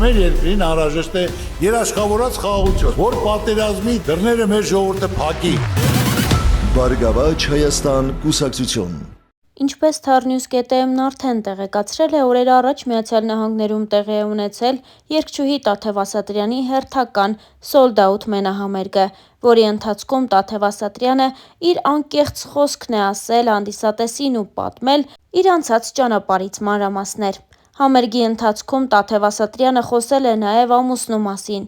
Մեր երկրին անհրաժեշտ է երաշխավորած խաղաղություն, որ պատերազմի դռները մեր ժողովուրդը փակի։ Բարգավաճ Հայաստան կուսակցություն։ Ինչպես Թարնյուզ.am-ն արդեն տեղեկացրել է, օրեր առաջ Միացյալ Նահանգներում տեղի է ունեցել երգչուհի Տաթև Ասատրյանի հերթական Sold Out մենահամերգը, որի ընթացքում Տաթև Ասատրյանը իր անկեղծ խոսքն է ասել հանդիսատեսին ու պատմել իր անցած ճանապարհից մանրամասներ։ Համերգի ընթացքում Տաթև Ասատրյանը խոսել է նաև ամուսնու մասին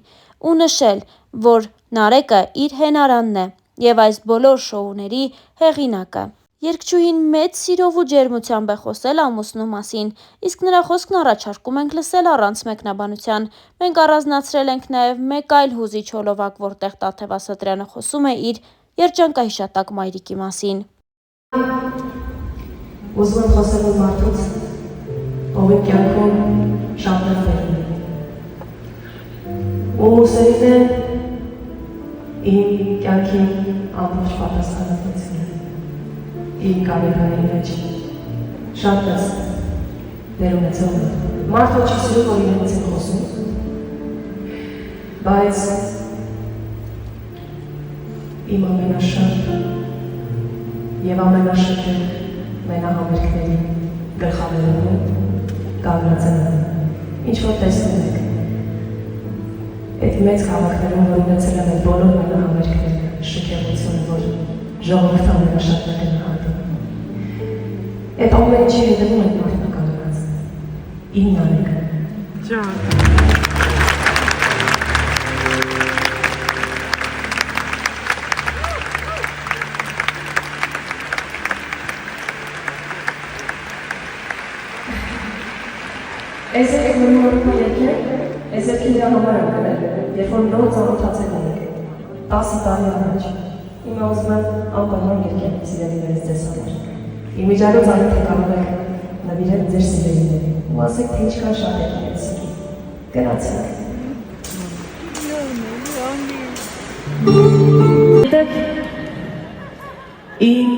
ու նշել, որ Նարեկը իր հենարանն է և այս բոլոր շոուների հեղինակը։ Երգչուհին մեծ սիրով ու ջերմությամբ է խոսել ամուսնու մասին, իսկ նրա խոսքն առաջարկում ենք լսել առանց մեկնաբանության։ Մենք առանձնացրել ենք նաև մեկ այլ հուզիչ հոլովակ, որտեղ Տաթև Ասատրյանը խոսում է իր երջանկահիշատակ մայրիկի մասին։ Ուզում եմ խոսել ഒരു մարդուց, ով իմ կյանքում շատ նեղվել է։ Ու սերին է իմ կյանքի ամբողջ պատասխանատվությունը։ Իմ կարիերայի մեջ շատ ես դեր ունեցել մարդը չի սիրում, որ իրենց են խոսում, բայց իմ ամենաշատ և ամենաշքել մենահամերգների գլխավորում կանգնած եմ, ինչ-որ տեսնում եք, այդ մեծ քաղաքներում, որ ունեցել եմ այդ բոլոր մենահամերգները, շքեղությունը, որ ժողովուրդը ամենաշատն է գնահատում։ Այդ ամեն ինչի հետևում այդ մարդը կանգնած, իմ Նարեկը։ Այս եք մնում օրուկա երկել, այս եք իրա համար եմ գնել, երբ որ նոր ծանոթացել ենք, 10 տարի առաջ, հիմա ուզում եմ անպայման երկել սիրելիներից ձեզ համար։ Իմիջիայլոց այն թե կարող եք նվիրել ձեր սիրելիներին, ու ասեք, թե ինչքան շատ եք իրենց սիրում։ Գնացեք։ Իմ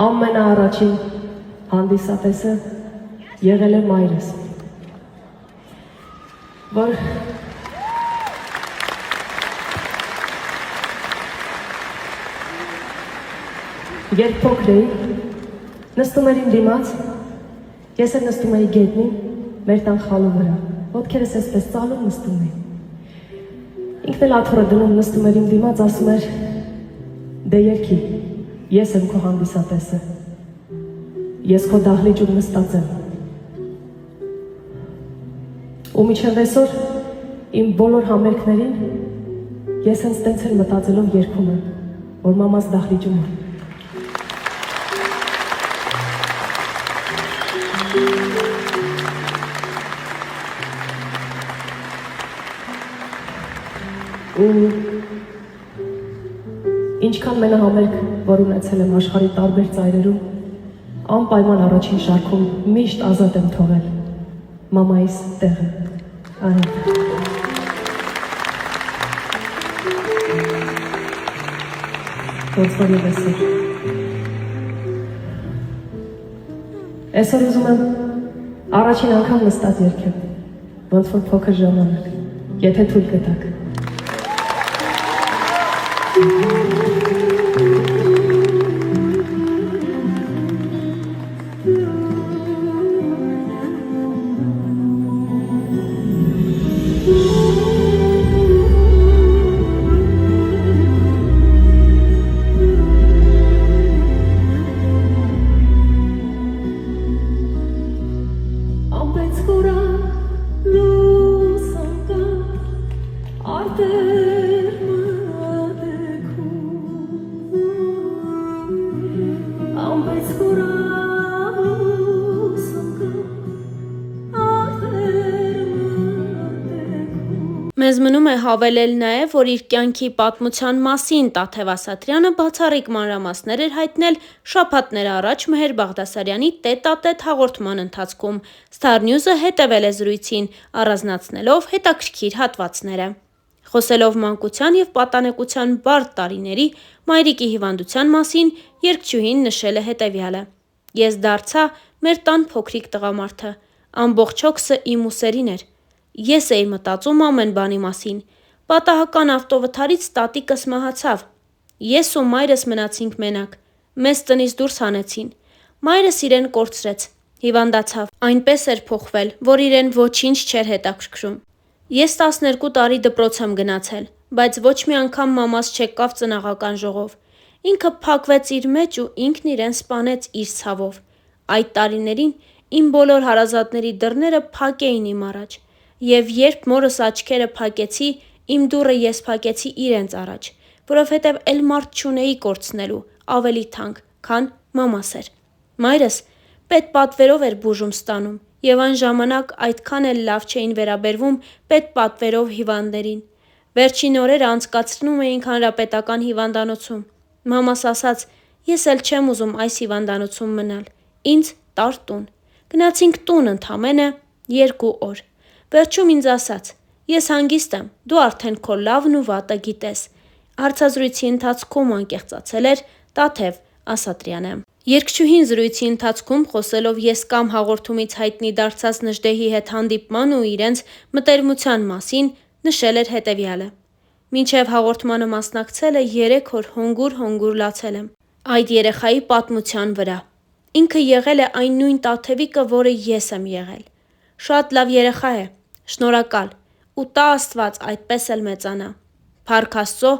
ամենաառաջին հանդիսատեսը եղել է մայրս, որ երբ փոքր էի, նստում էր իմ դիմաց, ես էլ նստում էի գետնին, մեր տան խալու վրա, ոտքերս էսպես ծալում նստում էի։ Ինքն էլ աթոռը դնում նստում էր իմ դիմաց, ասում էր, դե երգի, ես եմ քո հանդիսատեսը, ես քո դահլիճում նստած եմ։ Ու մինչև այսօր իմ բոլոր համերգներին ես հենց տենց էլ մտածելով երգում եմ, որ մամաս դահլիճում է։ Ու ինչքան մենահամերգ, որ ունեցել եմ աշխարհի տարբեր ծայրերում, անպայման առաջին շարքում միշտ ազատ եմ թողել մամայիս տեղը։ Ոնց որ ես այսօր։ Այսօր ուզում եմ առաջին անգամ նստած երգեմ, ոնց որ փոքր ժամանակ, եթե թույլ կտաք։ Մեզ մնում է հավելել նաև, որ իր կյանքի պատմության մասին Տաթև Ասատրյանը բացառիկ մանրամասներ էր հայտնել շաբաթներ առաջ Մեհեր Բաղդասարյանի տետ-ա-տետ հաղորդման ընթացքում։ Star News-ը հետևել է զրույցին, առանձնացնելով հետաքրքիր հատվածները։ Խոսելով մանկության և պատանեկության բարդ տարիների մայրիկի հիվանդության մասին, երգչուհին նշել է հետևյալը. «Ես դարձա մեր տան փոքրիկ տղամարդը, ամբողջ հոգսը իմ ուսերին էր։ Ես էի մտածում ամեն բանի մասին։ Պատահական ավտովթարից տատիկս մահացավ։ Ես ու մայրս մնացինք մենակ։ Մեզ տնից դուրս հանեցին։ Մայրս իրեն կորցրեց, հիվանդացավ։ Այնպես էր փոխվել, որ իրեն ոչինչ չէր հետաքրքրում։ Ես 12 տարի դպրոց եմ գնացել, բայց ոչ մի անգամ մամաս չեկավ ծնաղական ժողով։ Ինքը փակվեց իր մեջ ու ինքն իրեն սպանեց իր ցավով։ Այդ տարիներին իմ բոլոր հարազատների դռները փակ էին իմ առաջ, եւ երբ մորս աչքերը փակեցի, իմ դուռը ես փակեցի իրենց առաջ, որովհետեւ էլ մարդ չունեի կորցնելու, ավելի թանկ, քան մամաս էր։ Մայրս պետպատվերով էր բուժում ստանում, եւ այն ժամանակ այդքան էլ լավ չէին վերաբերվում պետպատվերով հիվանդներին։ Վերջին օրերը անցկացնում էինք հանրապետական հիվանդանոցում։ Մամաս ասաց, ես էլ չեմ ուզում այս հիվանդանոցում մնալ, ինձ տար տուն։ Գնացինք տուն ընդամենը 2 օր։ Վերջում ինձ ասաց, ես հանգիստ եմ, դու արդեն քո լավն ու վատը գիտես։ Հարցազրույցի ընթացքում անկեղծացել էր Տաթև Ասատրյանը։ Երգչուհին զրույցի ընթացքում խոսելով ես կամ հաղորդումից հայտնի դարձած Նժդեհի հետ հանդիպման ու իրենց մտերմության մասին նշել էր հետևյալը. Մինչև հաղորդմանը մասնակցելը 3 օր հոնգուր լացել եմ այդ երեխայի պատմության վրա։ Ինքը եղել է այն նույն Տաթևիկը, որը ես եմ եղել։ Շատ լավ երեխա է, շնորհակալ, ու տա Աստված այդպես էլ մեծանա։ Փառք Աստծո,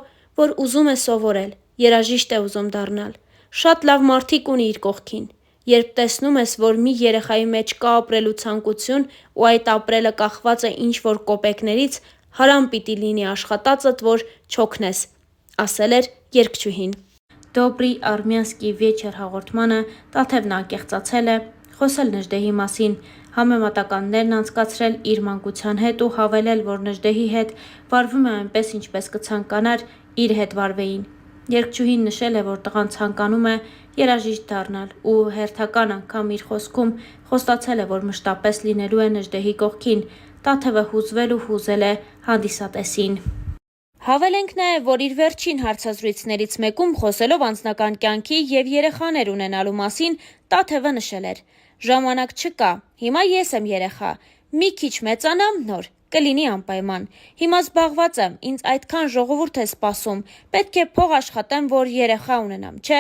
որ ուզում է սովորել, երաժիշտ է ուզում դառնալ։ Շատ լավ մարդիկ ունի իր կողքին։ Երբ տեսնում ես, որ մի երեխայի մեջ կա ապրելու ցանկություն ու այդ ապրելը կախված է ինչ-որ կոպեկներից, հարամ պիտի լինի աշխատածդ, որ չօգնես, ասել էր երգչուհին։ Դոբրի արմյանսկի վեչեր հաղորդմանը Տաթևն անկեղծացել է, խոսել Նժդեհի մասին, համեմատականներն անցկացրել իր մանկության հետ ու հավելել, որ Նժդեհի հետ վարվում է այնպես, ինչպես կցանկանար իր հետ վարվեին։ Երգչուհին նշել է, որ տղան ցանկանում է երաժիշտ դառնալ ու հերթական անգամ իր խոսքում խոստացել է, որ մշտապես լինելու է Նժդեհի կողքին։ Տաթևը հուզվել ու հուզել է հանդիսատեսին։ Հավելենք նաև, որ իր վերջին հարցազրույցներից մեկում խոսելով անձնական կյանքի եւ երեխաներ ունենալու մասին Տաթևը նշել էր. Ժամանակ չկա, հիմա ես եմ երեխա, մի քիչ մեծանամ նոր, կլինի անպայման, հիմա զբաղված եմ, ինձ այդքան ժողովուրդ է սպասում, պետք է փող աշխատեմ, որ երեխա ունենամ, չէ,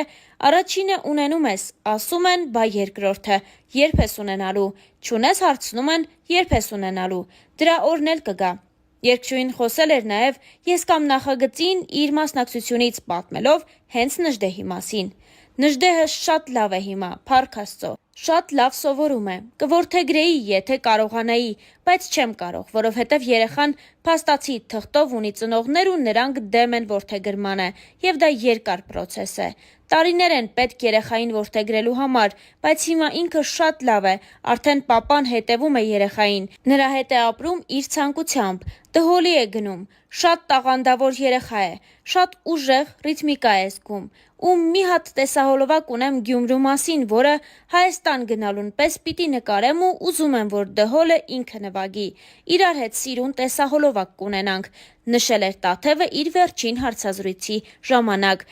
առաջինը ունենում ես, ասում են, բա երկրորդը, երբ ես ունենալու, չունես հարցնում են, երբ ես ունենալու, դրա օրն էլ կգա։ Երգչուհին խոսել էր նաև ես կամ նախագծին իր մասնակցությունից պատմելով հենց Նժդեհի մասին։ Նժդեհը շատ լավ է հիմա, փառք Աստծո, շատ լավ սովորում է, կորդեգրեի, եթե կարողանայի, բայց չեմ կարող, որովհետև երեխան փաստացի թղթով ունի ծնողներ ու նրանք դեմ են որդեգրմանը, եւ դա երկար պրոցես է։ Տարիներ են պետք երեխային որդեգրելու համար, բայց հիմա ինքը շատ լավ է, արդեն պապան հետևում է երեխային, նրա հետ է ապրում իր ցանկությամբ, դհոլի է գնում, շատ տաղանդավոր երեխա է, շատ ուժեղ ռիթմիկա է զգում, ու մի հատ տեսահոլովակ ունեմ Գյումրու մասին, որը Հայաստան գնալուն պես պիտի նկարեմ ու ուզում եմ, որ դհոլը ինքը նվագի, իրար հետ սիրուն տեսահոլովակ կունենանք, նշել էր Տաթևը իր վերջին հարցազրույցի ժամանակ։